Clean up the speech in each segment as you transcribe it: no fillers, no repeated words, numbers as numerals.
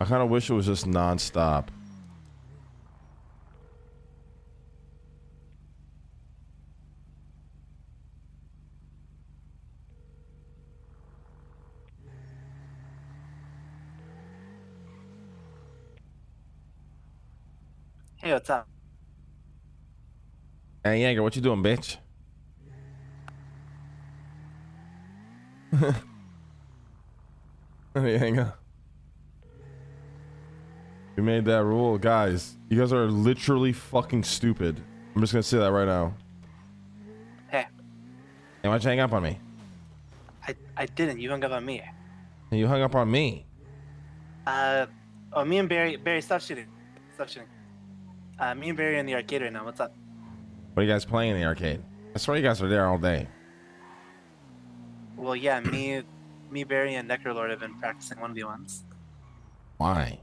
I kind of wish it was just non-stop. Hey, what's up? Hey, Yeager, what you doing, bitch? Yeager. We made that rule, guys. You guys are literally fucking stupid. I'm just gonna say that right now. Hey. Hey, why'd you hang up on me? I didn't. You hung up on me. You hung up on me. Oh, me and Barry, stop shooting. Stop shooting. Me and Barry are in the arcade right now. What's up? What are you guys playing in the arcade? I swear you guys are there all day. Well, yeah, me, Barry, and Necrolord have been practicing 1v1s. Why?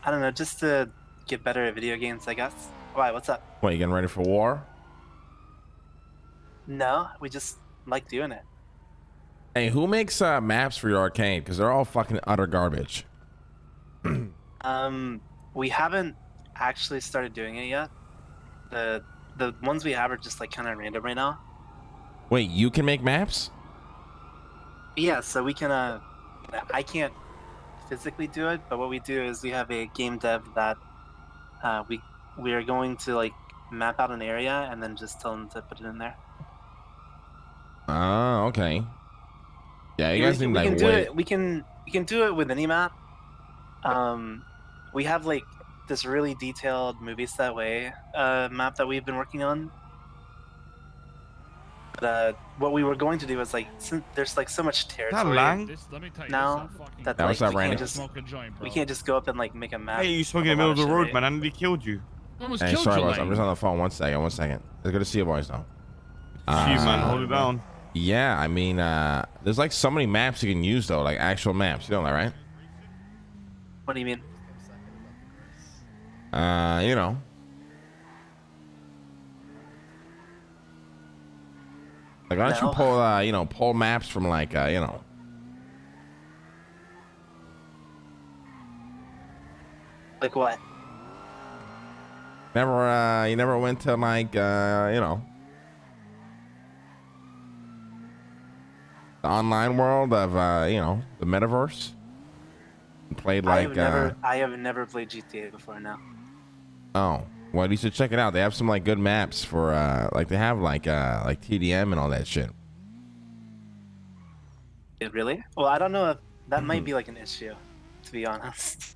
I don't know, just to get better at video games, I guess. Why? What's up? What, you getting ready for war? No, we just like doing it. Hey, who makes maps for your arcade? Because they're all fucking utter garbage. We haven't actually started doing it yet. The ones we have are just like kind of random right now. Wait, you can make maps? Yeah, so we can. I can't physically do it, but what we do is we have a game dev that we are going to like map out an area and then just tell them to put it in there. Oh, okay. Yeah, you guys need we like can do wait. it. We can do it with any map. We have like this really detailed Movies That Way map that we've been working on. But what we were going to do is like, since there's like so much territory now that like we can't just go up and like make a map. Hey, you smoking in the middle of the road, man. I nearly killed you. Hey, sorry, boys. I'm just on the phone. One second. It's good to see you, boys. Now. Man, hold it down. Yeah, I mean, there's like so many maps you can use though, like actual maps. You know that, right? What do you mean? You know. Like, why don't you pull, pull maps from like, Like what? you never went to like, the online world of, the metaverse. And played like, I have never played GTA before now. Oh, well, you should check it out. They have some like good maps for, like they have like TDM and all that shit. Really? Well, I don't know if that might be like an issue, to be honest.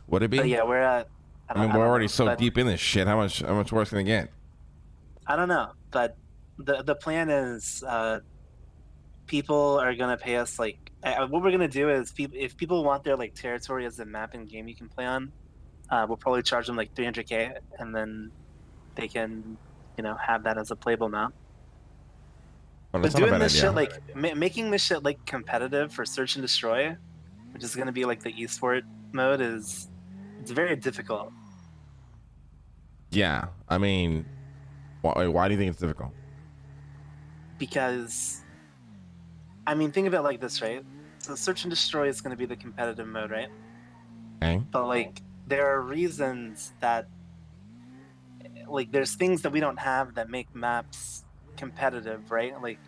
Would it be? But yeah, we're at. I mean, we're already so deep in this shit. How much worse can it get? I don't know, but the plan is people are gonna pay us like what we're gonna do is if people want their like territory as a map and game you can play on, we'll probably charge them like 300K, and then they can have that as a playable map. Well, but doing this shit like making this shit like competitive for search and destroy, which is gonna be like the esport mode, it's very difficult. Yeah, I mean, why do you think it's difficult? Because, I mean, think of it like this, right? So search and destroy is going to be the competitive mode, right? Okay. But like, there are reasons that, like, there's things that we don't have that make maps competitive, right? Like,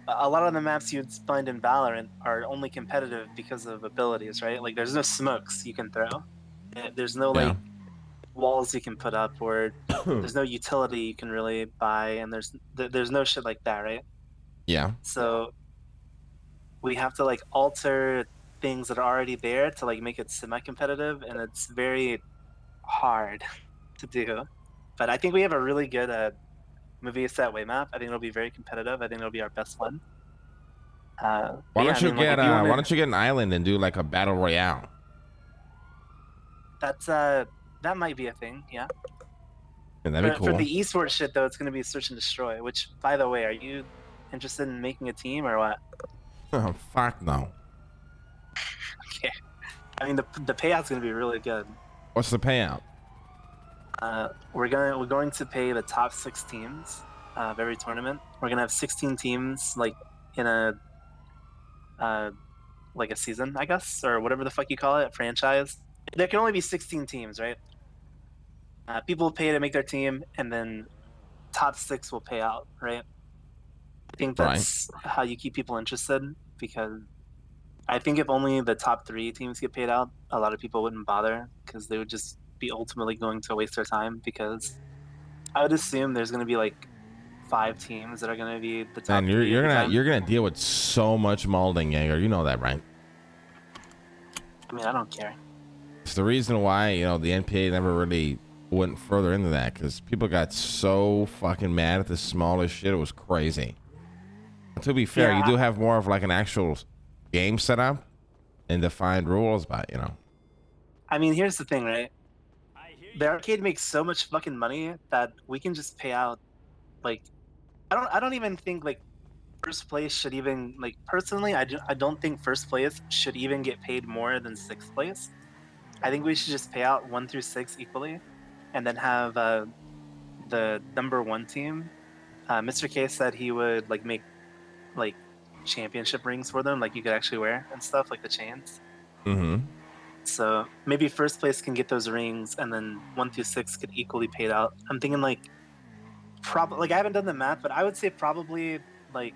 a lot of the maps you'd find in Valorant are only competitive because of abilities, right? Like, there's no smokes you can throw. There's no like walls you can put up, or there's no utility you can really buy, and there's no shit like that, right? Yeah. So we have to like alter things that are already there to like make it semi-competitive, and it's very hard to do. But I think we have a really good Movies That Way map. I think it'll be very competitive. I think it'll be our best one. Why don't you get an island and do like a battle royale? That's that might be a thing, yeah. And that'd be cool. For the esports shit though, it's gonna be search and destroy. Which, by the way, are you interested in making a team or what? Oh, fuck no. Okay. I mean, the payout's gonna be really good. What's the payout? We're going to pay the top 6 teams of every tournament. We're gonna have 16 teams like in a like a season, I guess, or whatever the fuck you call it, franchise. There can only be 16 teams, right? People pay to make their team, and then top 6 will pay out, right? I think Right. that's how you keep people interested, because I think if only the top 3 teams get paid out, a lot of people wouldn't bother because they would just be ultimately going to waste their time, because I would assume there's going to be like 5 teams that are going to be the top And 3 you're gonna deal with so much molding, Yeager. You know that, right? I mean, I don't care. It's the reason why, you know, the NPA never really went further into that, because people got so fucking mad at the smallest shit. It was crazy. To be fair, Yeah. you do have more of like an actual game setup and defined rules, but you know. I mean, here's the thing, right? The arcade makes so much fucking money that we can just pay out. Like, I don't even think like first place should even, like, personally, I don't think first place should even get paid more than 6th place. I think we should just pay out 1 through 6 equally, and then have the number 1 team. Mr. K said he would like make like championship rings for them, like you could actually wear and stuff, like the chains. Mm-hmm. So maybe first place can get those rings, and then 1 through 6 get equally paid out. I'm thinking like probably, like, I haven't done the math, but I would say probably like,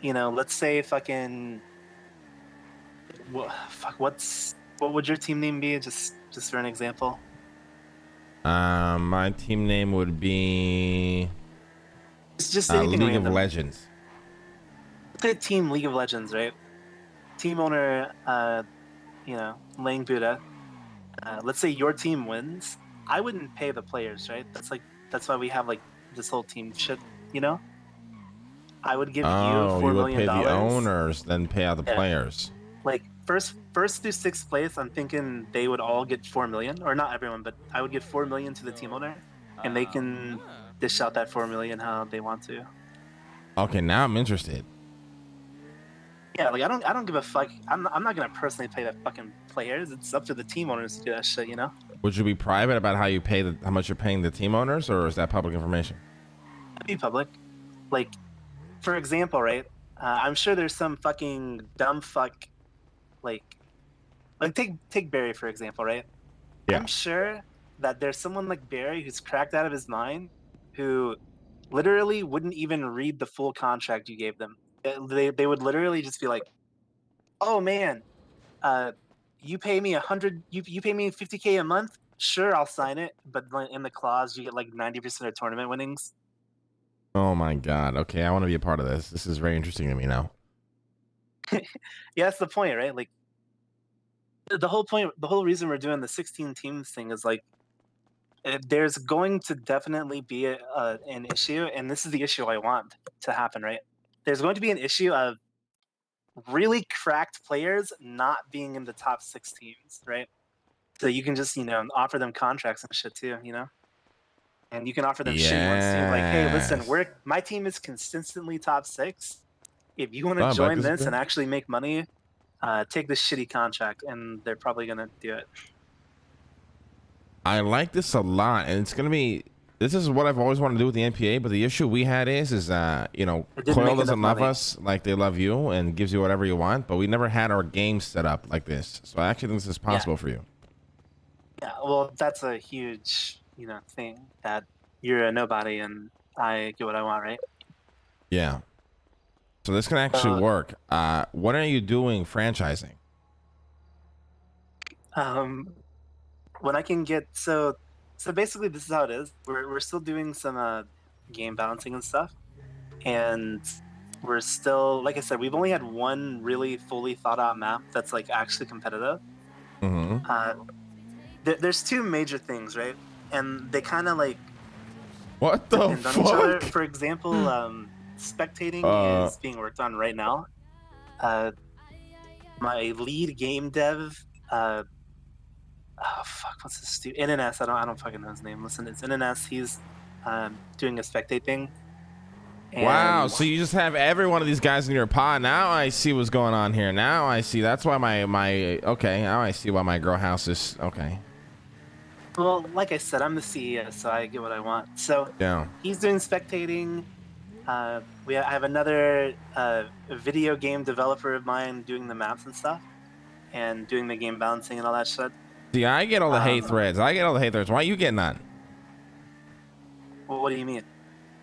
you know, let's say fucking what would your team name be? Just for an example. My team name would be It's just anything League random. of Legends. Let's say Team League of Legends, right? Team owner, you know, Lang Buddha. Let's say your team wins. I wouldn't pay the players, right? That's why we have like this whole team shit, you know? I would give you $4 you would million. pay the owners, then pay out the players. Like first through 6th place, I'm thinking they would all get 4 million, or not everyone, but I would give 4 million to the team owner, and they can dish out that 4 million how they want to. Okay, now I'm interested. Yeah, like I don't give a fuck. I'm not gonna personally pay the fucking players. It's up to the team owners to do that shit, you know? Would you be private about how you pay how much you're paying the team owners, or is that public information? It'd be public. Like, for example, right? I'm sure there's some fucking dumb fuck, like take Barry for example, right? Yeah. I'm sure that there's someone like Barry who's cracked out of his mind, who literally wouldn't even read the full contract you gave them. They would literally just be like, "Oh man, you pay me 100, you pay me 50K a month. Sure, I'll sign it, but in the clause you get like 90% of tournament winnings." Oh my god. Okay, I want to be a part of this. This is very interesting to me now. Yeah, that's the point, right? Like the whole point, the whole reason we're doing the 16 teams thing is like, there's going to definitely be an issue, and this is the issue I want to happen, right? There's going to be an issue of really cracked players not being in the top 6 teams, right? So you can just, you know, offer them contracts and shit too, you know? And you can offer them shitty ones too. Like, hey, listen, my team is consistently top 6. If you want to join this and actually make money, take this shitty contract, and they're probably gonna do it. I like this a lot, and it's gonna be. This is what I've always wanted to do with the NPA, but the issue we had is you know, Coil doesn't love us like they love you and gives you whatever you want, but we never had our game set up like this. So I actually think this is possible for you. Yeah, well, that's a huge, you know, thing, that you're a nobody and I get what I want, right? Yeah. So this can actually work. What are you doing franchising? When I can get so basically this is how it is. We're still doing some game balancing and stuff, and we're still, like I said, we've only had one really fully thought out map that's like actually competitive. Mm-hmm. There's 2 major things, right? And they kind of like what the depend on each other. fuck? For example, spectating is being worked on right now. My lead game dev, oh fuck, what's his NNS? I don't fucking know his name. Listen, it's NNS. He's doing a spectate thing. Wow, so you just have every one of these guys in your pod. Now I see what's going on here. Now I see. That's why my okay. Now I see why my grow house is okay. Well, like I said, I'm the CEO, so I get what I want. So yeah, he's doing spectating. I have another video game developer of mine doing the maps and stuff, and doing the game balancing and all that shit. See, I get all the hate threads. Why are you getting none? Well, what do you mean?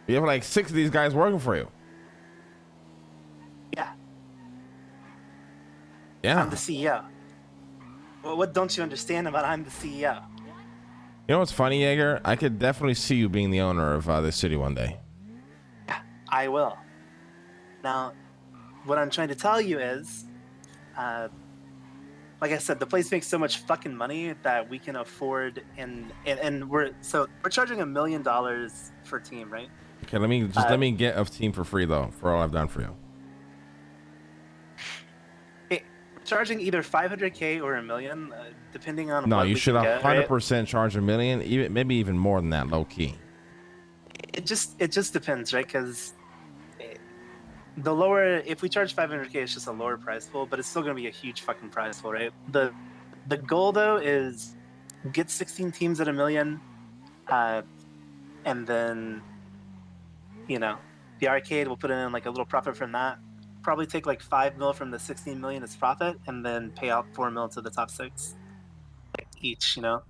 You have like 6 of these guys working for you. Yeah. Yeah. I'm the CEO. Well, what don't you understand about I'm the CEO? You know what's funny, Yeager? I could definitely see you being the owner of this city one day. Yeah, I will. Now, what I'm trying to tell you is, like I said, the place makes so much fucking money that we can afford, and we're charging $1 million for team, right? Okay, let me get a team for free though, for all I've done for you. Charging either 500K or $1 million, depending on. No, what you we should can get, 100% right? charge $1 million, even maybe even more than that, low key. It just depends, right? Because the lower, if we charge 500K, it's just a lower price pool, but it's still going to be a huge fucking price pool, right? The goal though is get 16 teams at $1 million, and then the arcade will put in like a little profit from that. Probably take like 5 mil from the 16 million as profit, and then pay out 4 mil to the top 6, like each. You're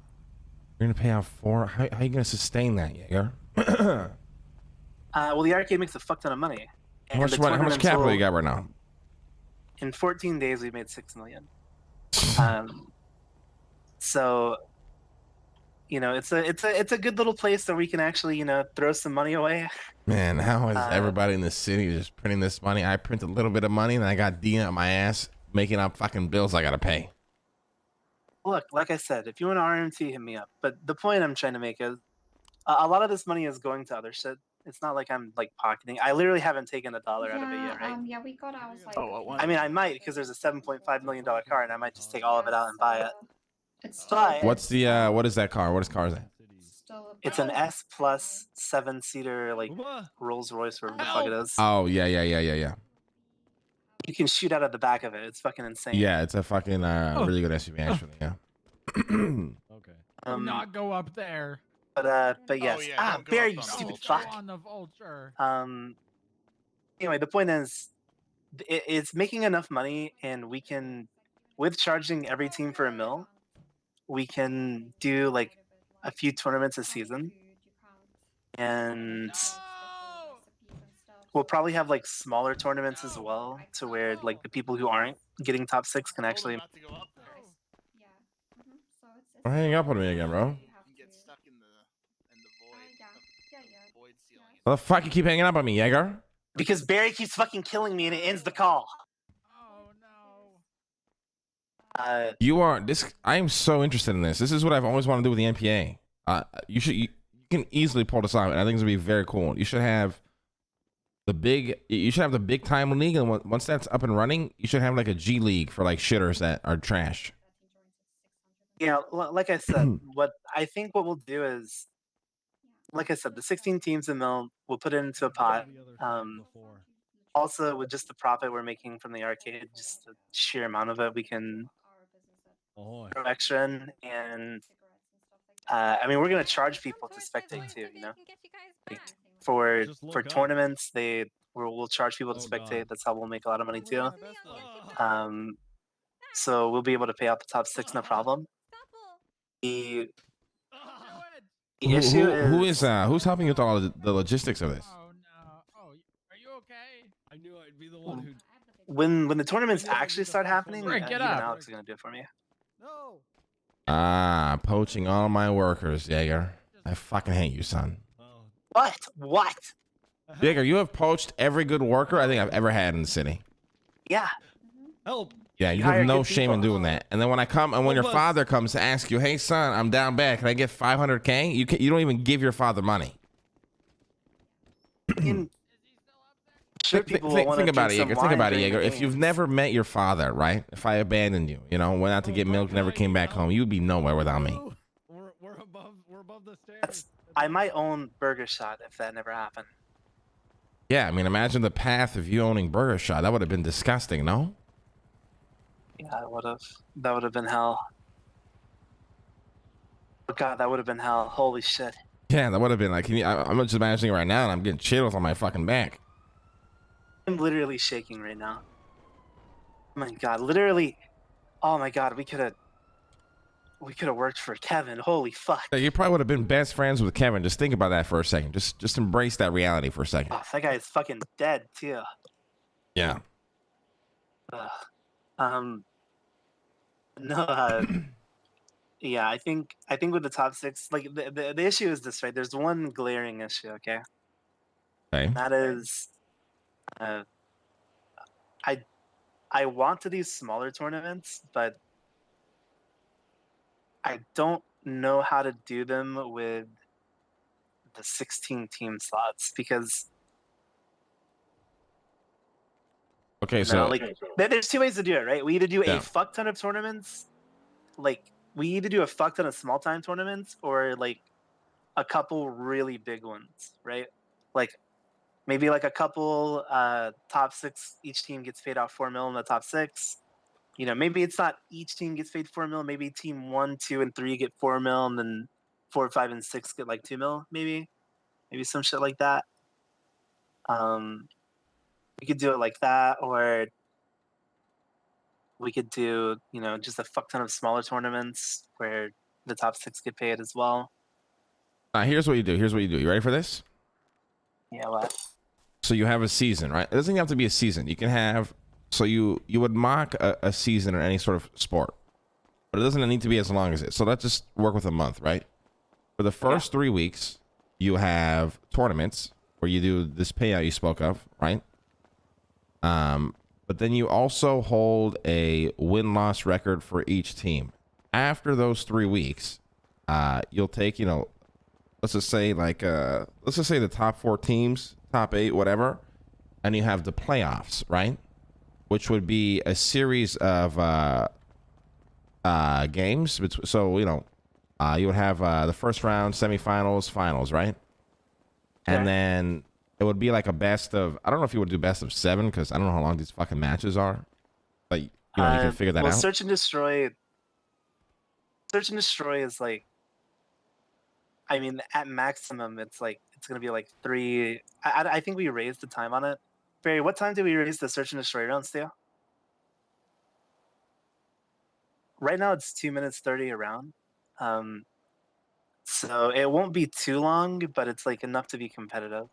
gonna pay out 4. How are you gonna sustain that, Yeager? Well, the arcade makes a fuck ton of money. How much capital you got right now? In 14 days, we made 6 million. So, it's a good little place that we can actually throw some money away. Man, how is everybody in the city just printing this money? I print a little bit of money, and I got D on my ass making up fucking bills I gotta pay. Look, like I said, if you want to RMT, hit me up. But the point I'm trying to make is, a lot of this money is going to other shit. It's not like I'm like pocketing. I literally haven't taken $1 out of it yet, right? Yeah, we got ours like. I mean, I might, because there's a $7.5 million car, and I might just take all of it out and buy it. It's But What's the what is that car? What is car is that? it's an S plus 7-seater like Rolls Royce or whatever the fuck it is. Oh yeah. You can shoot out of the back of it. It's fucking insane. Yeah, it's a fucking really good SUV actually. Yeah. Okay. Do not go up there. But yes. Oh, yeah, don't go Barry, up you on the stupid Vulture. fuck. On the Vulture. Anyway, the point is, it's making enough money, and we can, with charging every team for $1 million, we can do like a few tournaments a season, and we'll probably have like smaller tournaments as well, to where like the people who aren't getting top 6 can actually. Not to go up there. Don't hang up on me again, bro. You can get stuck in the void ceiling. What the fuck you keep hanging up on me, Yeager? Because Barry keeps fucking killing me, and it ends the call. Oh no. You are this. I am so interested in this. This is what I've always wanted to do with the NPA. You can easily pull this off, and I think it's gonna be very cool. You should have the big time league, and once that's up and running, you should have like a G League for like shitters that are trash. Yeah, like I said, what we'll do is, like I said, the 16 teams in Mill, we'll put it into a pot. Also, with just the profit we're making from the arcade, just the sheer amount of it, we can throw extra in. And I mean, we're gonna charge people to spectate too. Like, for tournaments, we'll charge people to spectate. That's how we'll make a lot of money too. So we'll be able to pay out the top 6, no problem. The issue is who's helping you with all the logistics of this? Oh no. Oh, are you okay? I knew I'd be the one who. when the tournaments actually start happening. Rick, get even up. Alex is gonna do it for me. No. Poaching all my workers, Yeager. I fucking hate you, son. Oh. What? Yeager, you have poached every good worker I think I've ever had in the city. Yeah. Help. Yeah, you Hire have no good shame in people. doing that. And then when your father comes to ask you, "Hey son, I'm down bad. Can I get 500K?" You don't even give your father money. Sure, people will wanna Think about it, drink Yeager. some Think about it, wine during Yeager. the If you've games. never met your father, right? If I abandoned you, went out to get milk, never came back home, you'd be nowhere without me. We're above the stairs. I might own Burger Shot if that never happened. Yeah, I mean, imagine the path of you owning Burger Shot. That would have been disgusting, no? Yeah, I would have. That would have been hell. Oh God, that would have been hell. Holy shit. Yeah, that would have been like. I'm just imagining it right now, and I'm getting chills on my fucking back. I'm literally shaking right now. Oh my god, literally. Oh my god, we could have worked for Kevin. Holy fuck. You probably would have been best friends with Kevin. Just think about that for a second. Just embrace that reality for a second. Oh, that guy is fucking dead too. Yeah. No. Yeah, I think with the top 6, like the issue is this, right? There's one glaring issue, okay? Okay. That is, I want to do smaller tournaments, but I don't know how to do them with the 16 team slots because like there's 2 ways to do it, right? We either do a fuck ton of tournaments, like we either do a fuck ton of small time tournaments or like a couple really big ones, right? Like maybe like a couple top 6, each team gets paid out 4 mil in the top 6. You know, maybe it's not each team gets paid 4 mil. Maybe team 1, 2, and 3 get 4 mil, and then 4, 5, and 6 get like 2 mil. Maybe some shit like that. We could do it like that, or we could do, you know, just a fuck ton of smaller tournaments where the top 6 get paid as well. Here's what you do. You ready for this? Yeah, what? So you have a season, right? It doesn't have to be a season. You can have, so you would mock a season in any sort of sport, but it doesn't need to be as long as it. So let's just work with a month, right? For the first 3 weeks, you have tournaments where you do this payout you spoke of, right? But then you also hold a win-loss record for each team. After those 3 weeks, you'll take, you know, let's just say the top 4 teams, top 8, whatever, and you have the playoffs, right? Which would be a series of games. So, you know, you would have the first round, semifinals, finals, right? Okay. And then it would be like a best of, I don't know if you would do best of 7 because I don't know how long these fucking matches are. But, you know, you can figure that out. Search and Destroy is like, I mean, at maximum, it's going to be like 3. I think we raised the time on it. Barry, what time did we raise the Search and Destroy rounds to? Right now, it's 2 minutes 30 a round. So it won't be too long, but it's like enough to be competitive.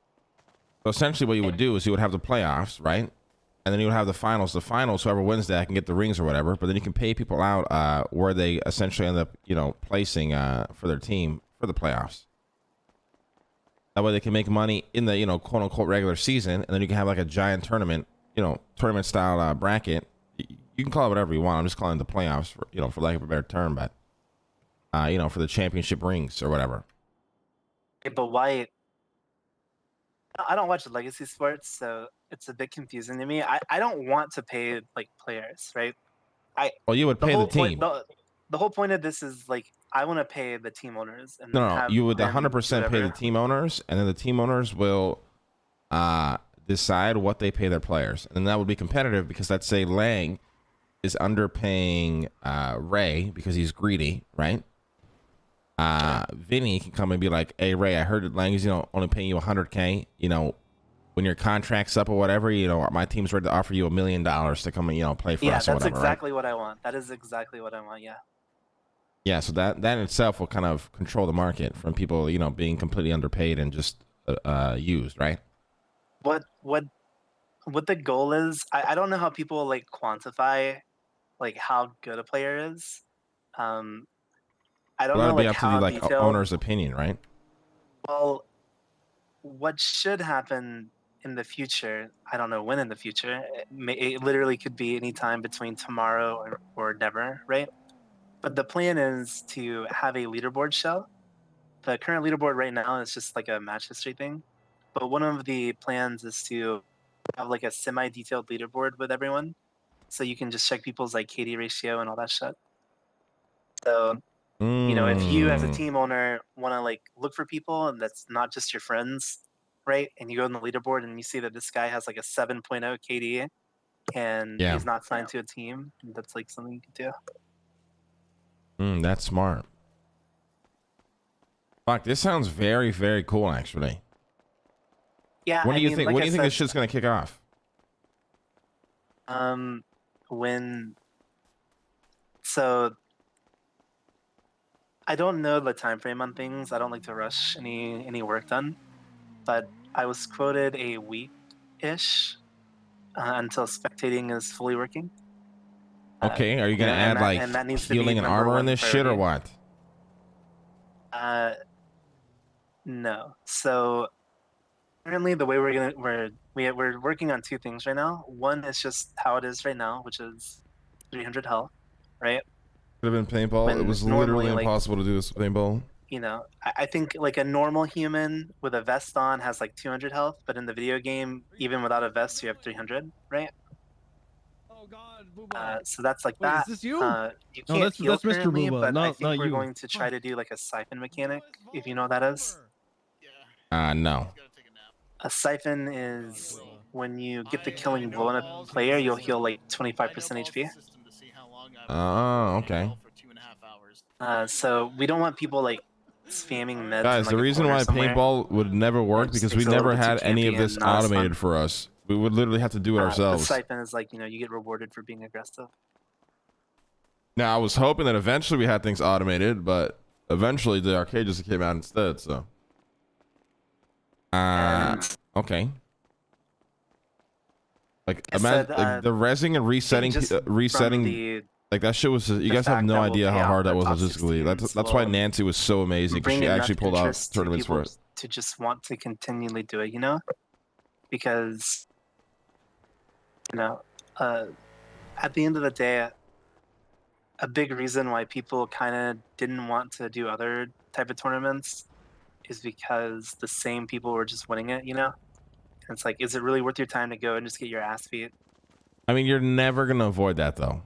So essentially what you would do is you would have the playoffs, right? And then you would have the finals. The finals, whoever wins that can get the rings or whatever. But then you can pay people out where they essentially end up, you know, placing for their team for the playoffs. That way they can make money in the, you know, quote unquote regular season. And then you can have like a giant tournament, you know, tournament style bracket. You can call it whatever you want. I'm just calling it the playoffs, for, you know, for lack of a better term. But, you know, for the championship rings or whatever. But why? I don't watch legacy sports, so it's a bit confusing to me. I don't want to pay like players, right? Well, you would pay the team. The whole point of this is like I want to pay the team owners. And no, you would 100% pay the team owners, and then the team owners will decide what they pay their players, and then that would be competitive because let's say Lang is underpaying Ray because he's greedy, right? Vinny can come and be like, "Hey Ray, I heard that Lang is, you know, only paying you 100K. You know, when your contract's up or whatever, you know, my team's ready to offer you $1 million to come and, you know, play for us or whatever." Yeah, that's exactly what I want. That is exactly what I want. Yeah. Yeah, so that in itself will kind of control the market from people, you know, being completely underpaid and just used, right? What the goal is? I don't know how people like quantify like how good a player is. I don't know like how like detailed... owner's opinion, right? Well, what should happen in the future? I don't know when in the future. It literally could be any time between tomorrow or never, right? But the plan is to have a leaderboard show. The current leaderboard right now is just like a match history thing. But one of the plans is to have like a semi-detailed leaderboard with everyone. So you can just check people's like KD ratio and all that shit. So, you know, if you as a team owner want to like look for people and that's not just your friends, right? And you go on the leaderboard and you see that this guy has like a 7.0 KD and he's not signed to a team, that's like something you could do. That's smart. Fuck, this sounds very, very cool, actually. Yeah. When do you think? When do you think this shit's gonna kick off? When so I don't know the time frame on things. I don't like to rush any work done, but I was quoted a week-ish until spectating is fully working. Okay, are you gonna add like that needs to be healing and number armor in one this shit or priority. what? No. So currently, the way we're working on two things right now. One is just how it is right now, which is 300 health, right? Could have been paintball. It When was normally, literally like, impossible to do this with paintball. You know, I think like a normal human with a vest on has like 200 health, but in the video game, even without a vest, you have 300, right? Oh God, Booba. So that's like Wait, that. is this you? You No, can't heal that's Mr. currently, Booba, but I not think we're you. going to try to do like a siphon mechanic, if you know what that is. Yeah. No. He's gotta take a nap. A siphon is Booba. when you get the I killing know blow on a balls of player, the you'll system. heal like I know 25% balls of HP. the system to see how long I've Oh, been okay. hell for 2.5 hours. So we don't want people like spamming meds. in, Guys, like, the a reason corner why somewhere. paintball would never work It just because we takes a little never bit too had any of campy this and not as fun. automated for us. We would literally have to do it The ourselves. siphon is like, you get rewarded for being aggressive. Now, I was hoping that eventually we had things automated, but eventually the arcade just came out instead, so. And Okay. Like, I imagine said, like, the rezzing and resetting, just from resetting. the Like, that shit was, you guys have fact no that we'll idea pay how out hard the that was top logistically. 16s That's why will Nancy was so amazing, because bring she enough actually pulled out interest to tournaments for people it. to just want to continually do it, because at the end of the day, a big reason why people kind of didn't want to do other type of tournaments is because the same people were just winning it, And it's like, is it really worth your time to go and just get your ass beat? I mean, you're never going to avoid that, though.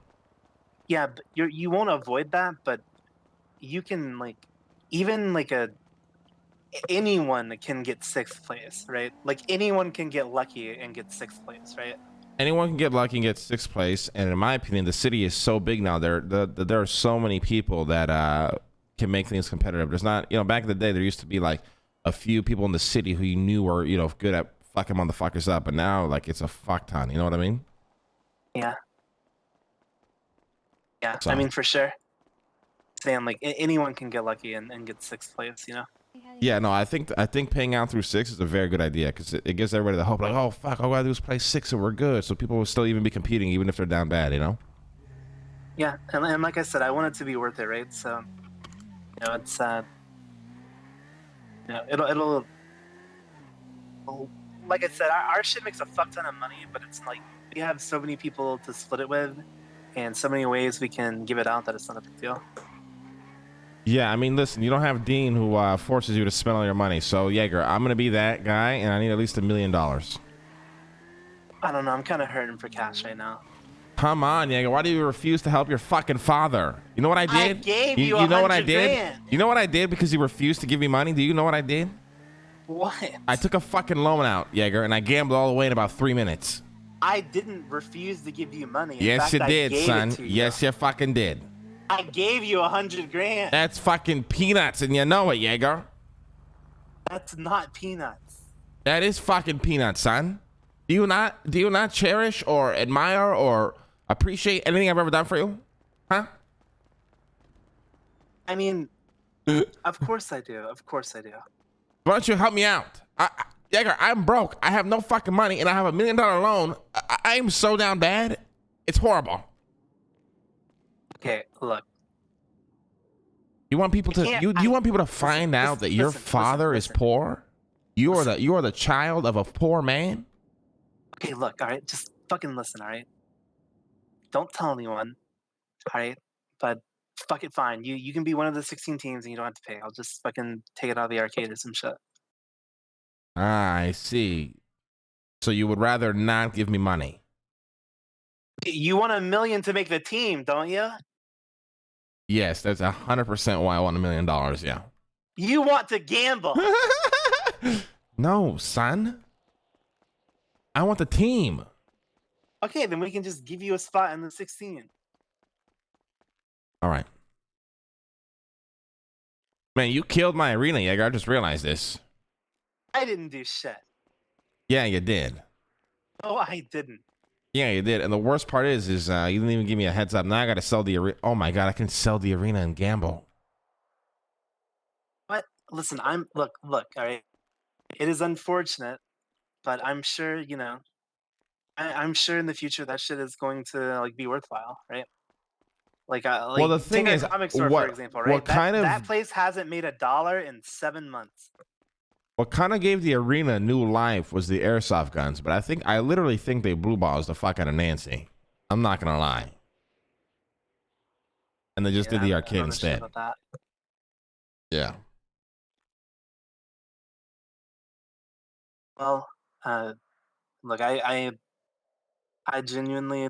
Yeah, but you won't avoid that, but you can anyone can get sixth place, right? Like anyone can get lucky and get sixth place, right? Anyone can get lucky and get sixth place, and in my opinion, the city is so big now. There are so many people that can make things competitive. There's not, back in the day, there used to be like a few people in the city who you knew were, good at fucking motherfuckers up, but now like it's a fuck ton. You know what I mean? Yeah. So. I mean, for sure. Saying like anyone can get lucky and get sixth place, Yeah, no, I think paying out through 6 is a very good idea, because it gives everybody the hope, like, oh fuck, all I gotta do is play 6 and we're good, so people will still even be competing even if they're down bad, Yeah, and like I said, I want it to be worth it, right? So, it's it'll like I said, our shit makes a fuck ton of money, but it's like we have so many people to split it with, and so many ways we can give it out that it's not a big deal. Yeah, I mean, listen, you don't have Dean who forces you to spend all your money. So, Yeager, I'm going to be that guy, and I need at least $1 million. I don't know. I'm kind of hurting for cash right now. Come on, Yeager. Why do you refuse to help your fucking father? You know what I did? I gave you know what I 100 did? grand. You know what I did because you refused to give me money? Do you know what I did? What? I took a fucking loan out, Yeager, and I gambled all the way in about 3 minutes. I didn't refuse to give you money. Yes, you did, son. Yes, you fucking did. I gave you 100 grand. That's fucking peanuts, and you know it, Yeager. That's not peanuts. That is fucking peanuts, son. Do you not cherish or admire or appreciate anything I've ever done for you? Huh? I mean, of course I do. Of course I do. Why don't you help me out? Yeager, I'm broke. I have no fucking money, and I have $1 million loan. I am so down bad. It's horrible. Okay, look. You want people to you want people to find out that your father is poor? You are the child of a poor man? Okay, look, all right? Just fucking listen, all right? Don't tell anyone, all right? But fuck it, fine. You can be one of the 16 teams and you don't have to pay. I'll just fucking take it out of the arcade or some shit. I see. So you would rather not give me money? You want $1 million to make the team, don't you? Yes, that's 100% why I want $1 million. Yeah. You want to gamble? No, son. I want the team. Okay, then we can just give you a spot in the 16. All right. Man, you killed my arena, Yeager. I just realized this. I didn't do shit. Yeah, you did. No, I didn't. Yeah, you did. And the worst part is you didn't even give me a heads up. Now I got to sell the arena. Oh my god, I can sell the arena and gamble. But listen, look. All right, it is unfortunate, but I'm sure I'm sure in the future that shit is going to like be worthwhile, right? Like, Well, the thing take is, our comic store for example, right? That place hasn't made $1 in 7 months. What kind of gave the arena new life was the airsoft guns, but I literally think they blue balls the fuck out of Nancy. I'm not gonna lie. And they just did the arcade instead. About that. Yeah. Well, look, I genuinely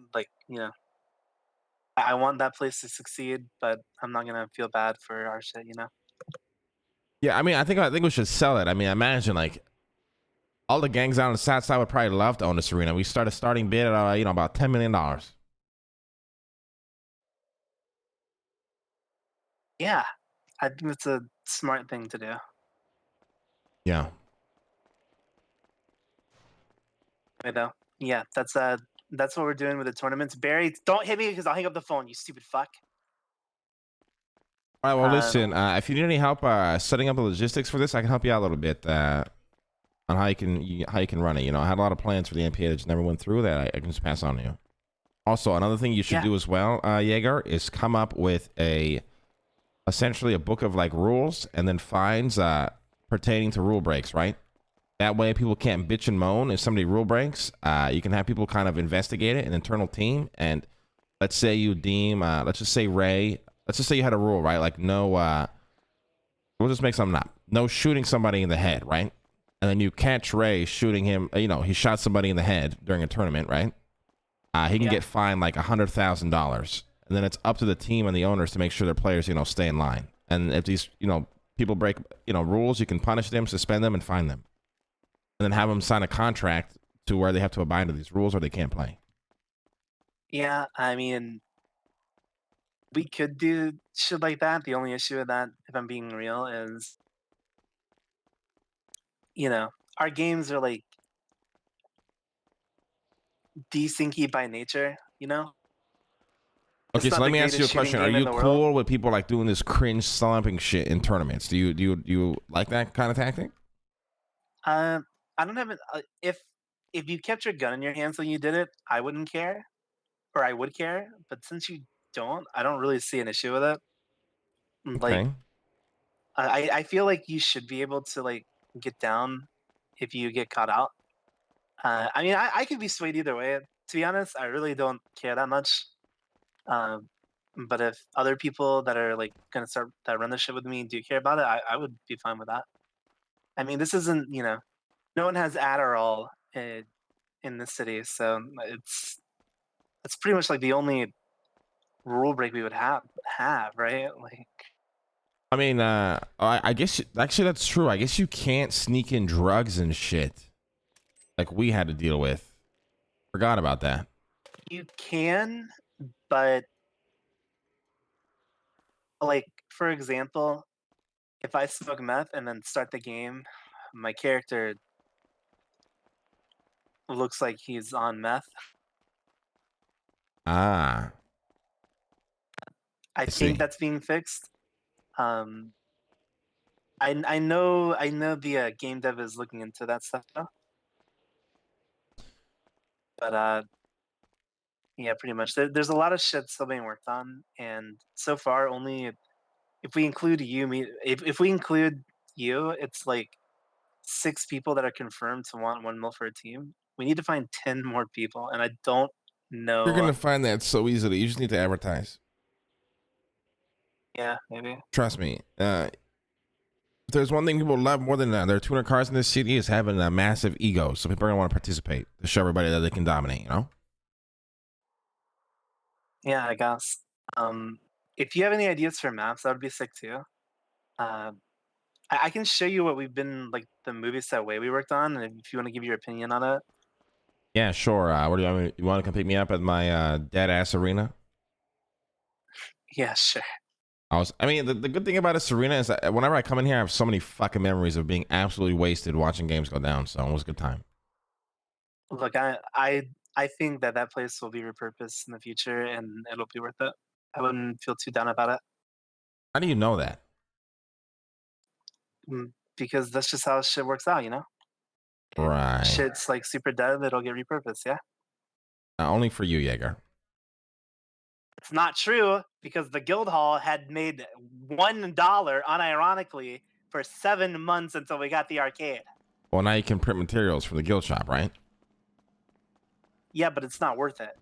I want that place to succeed, but I'm not gonna feel bad for our shit, Yeah, I mean, I think we should sell it. I mean, imagine like all the gangs out on the south side would probably love to own this arena. We starting bid at about $10 million. Yeah, I think it's a smart thing to do. Yeah. Right though. Yeah, that's what we're doing with the tournaments. Barry, don't hit me because I'll hang up the phone, you stupid fuck. All right, well, listen, if you need any help setting up the logistics for this, I can help you out a little bit on how you can run it. I had a lot of plans for the NPA that just never went through that I can just pass on to you. Also, another thing you should do as well, Yeager, is come up with essentially a book of like rules and then fines pertaining to rule breaks, right? That way people can't bitch and moan if somebody rule breaks. You can have people kind of investigate it, an internal team, and let's say you deem, let's just say you had a rule, right? Like no, we'll just make something up. No shooting somebody in the head, right? And then you catch Ray shooting him, he shot somebody in the head during a tournament, right? He can get fined like $100,000. And then it's up to the team and the owners to make sure their players, stay in line. And if these, people break, rules, you can punish them, suspend them, and fine them. And then have them sign a contract to where they have to abide to these rules or they can't play. Yeah, I mean, we could do shit like that. The only issue with that, if I'm being real, is, our games are like desyncy by nature, Okay, so let me ask you a question. Are you cool with people like doing this cringe slumping shit in tournaments? Do you like that kind of tactic? I don't have it. If you kept your gun in your hands when you did it, I wouldn't care, or I would care. But since you don't, I don't really see an issue with it. Like, I feel like you should be able to like get down if you get caught out. I mean, I could be swayed either way. To be honest, I really don't care that much. But if other people that are like gonna start that run the shit with me do care about it, I would be fine with that. I mean, this isn't no one has Adderall in this city, so it's pretty much like the only rule break we would have right? Like, I mean, I guess actually that's true. I guess you can't sneak in drugs and shit like we had to deal with. Forgot about that. You can, but like, for example, if I smoke meth and then start the game, my character looks like he's on meth. I think that's being fixed. I know the game dev is looking into that stuff though. But yeah, pretty much. There's a lot of shit still being worked on, and so far only if we include if we include you, it's like 6 people that are confirmed to want 1 mil for a team. We need to find 10 more people, and I don't know. You're gonna find that so easily. You just need to advertise. Yeah, maybe. Trust me. If there's one thing people love more than there are 200 cars in this city is having a massive ego. So people are gonna want to participate to show everybody that they can dominate. Yeah, I guess. If you have any ideas for maps, that would be sick too. I can show you what we've been like the movie set way we worked on, and if you want to give your opinion on it. Yeah, sure. What do you want me? You want to come pick me up at my dead ass arena? Yeah, sure. I mean, the good thing about this arena is that whenever I come in here, I have so many fucking memories of being absolutely wasted watching games go down. So it was a good time. Look, I I think that place will be repurposed in the future, and it'll be worth it. I wouldn't feel too down about it. How do you know that? Because that's just how shit works out, you know? Right. Shit's like super dead, it'll get repurposed, yeah? Only for you, Yeager. It's not true because the Guildhall had made $1 unironically for 7 months until we got the arcade. Well, now you can print materials for the guild shop, right? Yeah, but it's not worth it.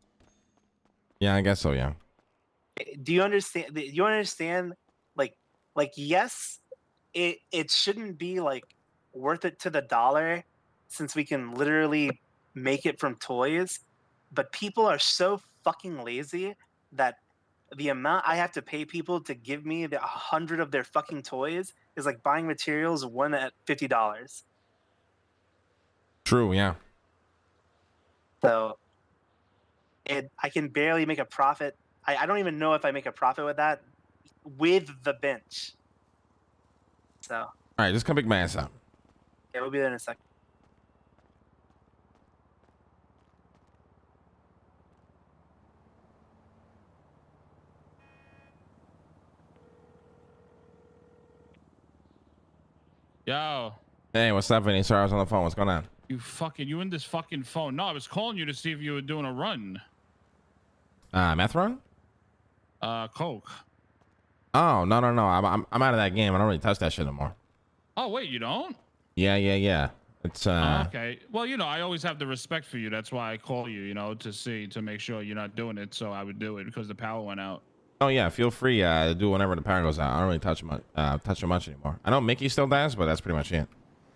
Yeah, I guess so. Yeah. Do you understand? You understand? Like yes, it shouldn't be like worth it to the dollar, since we can literally make it from toys. But people are so fucking lazy that the amount I have to pay people to give me 100 of their fucking toys is like buying materials one at $50. True. Yeah. So I can barely make a profit. I don't even know if I make a profit with that with the bench. So All right, just come pick my ass up. yeah, we'll be there in a second. Yo. Hey, what's up, Vinny? Sorry, I was on the phone. What's going on? You in this fucking phone. No, I was calling you to see if you were doing a run. Meth run? Coke. Oh, no. I'm out of that game. I don't really touch that shit anymore. Oh, wait, you don't? Yeah. It's okay. Well, I always have the respect for you. That's why I call you, to make sure you're not doing it. So I would do it because the power went out. Oh yeah, feel free to do whenever the power goes out. I don't really touch it much anymore. I know Mickey still does, but that's pretty much it.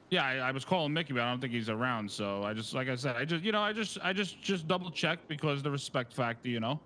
Yeah, I was calling Mickey, but I don't think he's around. So I just, like I said, I just double checked because the respect factor,